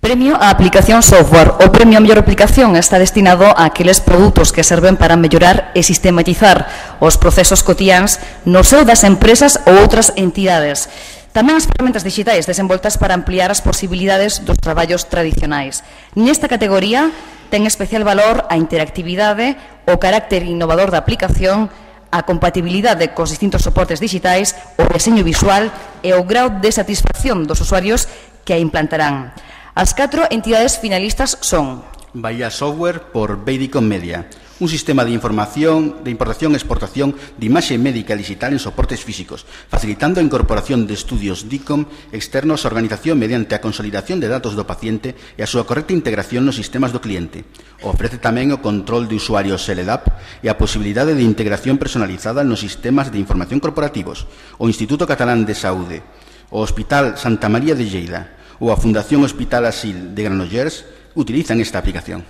Premio a aplicación software. O premio a mellor aplicación está destinado a aqueles produtos que serven para mellorar e sistematizar os procesos cotiáns no seo das empresas ou outras entidades. Tamén as ferramentas digitais desenvoltas para ampliar as posibilidades dos traballos tradicionais. Nesta categoría ten especial valor a interactividade, o carácter innovador da aplicación, a compatibilidade cos distintos soportes digitais, o deseño visual e o grau de satisfacción dos usuarios que a implantarán. As 4 entidades finalistas son Bahía Software por Beidicom Media, un sistema de información, de importación e exportación de imaxe médica digital en soportes físicos, facilitando a incorporación de estudios DICOM externos á organización mediante a consolidación de datos do paciente e a súa correcta integración nos sistemas do cliente. Ofrece tamén o control de usuarios LDAP e a posibilidade de integración personalizada nos sistemas de información corporativos. O Instituto Catalán de Saúde, o Hospital Santa María de Lleida ou a Fundación Hospital Asil de Granollers utilizan esta aplicación.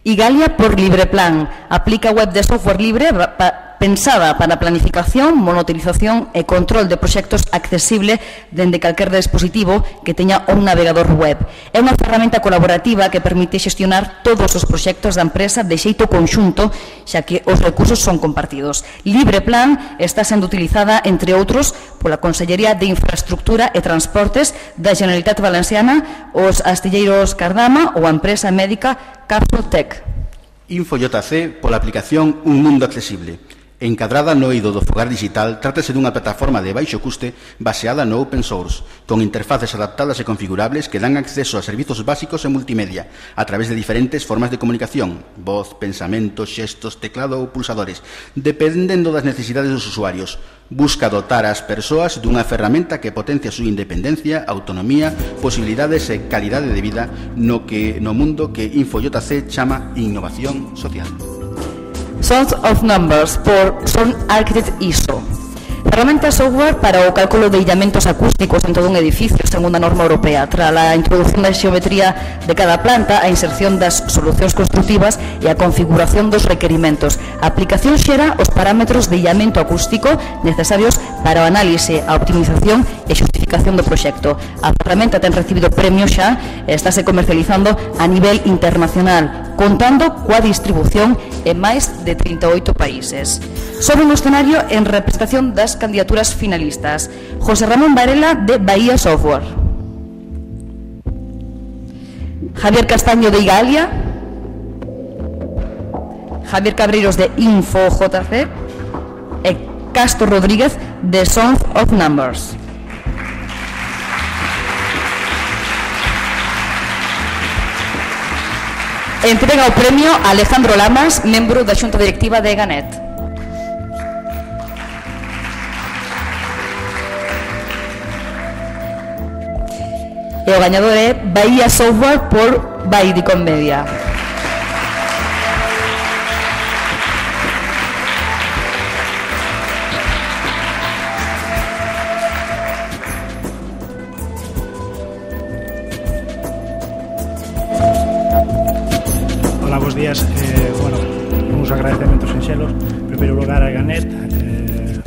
Igalia por Libreplan, aplica web de software libre pensada para planificación, monitorización e control de proxectos accesible dende calquer dispositivo que teña un navegador web. É unha ferramenta colaborativa que permite xestionar todos os proxectos da empresa de xeito conxunto, xa que os recursos son compartidos. Libreplan está sendo utilizada, entre outros, pola Consellería de Infraestructura e Transportes da Generalitat Valenciana, os astilleiros Cardama ou a empresa médica Capsotec. InfoJC pola aplicación Un Mundo Accesible. Encadrada no eido do fogar digital, trátase dunha plataforma de baixo custe baseada no open source, con interfaces adaptadas e configurables que dan acceso a servizos básicos e multimedia a través de diferentes formas de comunicación, voz, pensamento, xestos, teclado ou pulsadores, dependendo das necesidades dos usuarios. Busca dotar as persoas dunha ferramenta que potencia a súa independencia, autonomía, posibilidades e calidade de vida no mundo que InfoJC chama innovación social. Sons of Numbers por Sound Architect ISO. Ferramenta software para o cálculo de illamentos acústicos en todo un edificio, segundo a norma europea. Tras a introducción da xeometría de cada planta, a inserción das solucións construtivas e a configuración dos requerimentos. A aplicación xera os parámetros de illamento acústico necesarios para o análise, a optimización e xustificación do proxecto. A ferramenta ten recibido premios xa e estáse comercializando a nivel internacional, contando coa distribución en máis de 38 países. Sobre un escenario en representación das candidaturas finalistas, José Ramón Varela de Bahía Software, Javier Castaño de Igalia, Javier Cabreiros de InfoJC e Castro Rodríguez de Sons of Numbers. Entrega o premio a Alejandro Lamas, membro da Xunta Directiva de Eganet. E o gañador é Bahía Software por Beidicom Media. Hola, bons días. Uns agradecementos sinxelos. En primeiro lugar a Eganet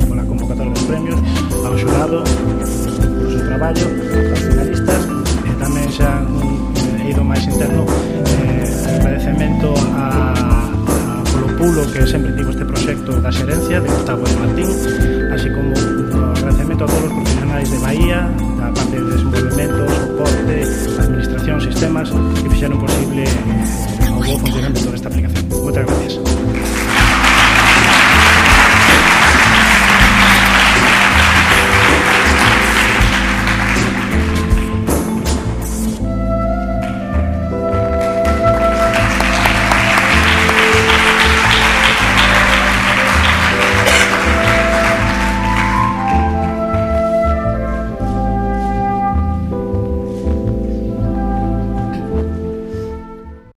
pola convocatoria dos premios, ao xurado por seu traballo, aos finalistas, e tamén xa un eido máis interno, agradecemento polo pulo que sempre tivo este proxecto da xerencia de Gustavo de Martín, así como un agradecemento a todos os profesionais de Bahía, da parte de desenvolvemento, soporte, administración, sistemas que fixeron posible o bo funcionamento desta aplicación. Moitas gracias.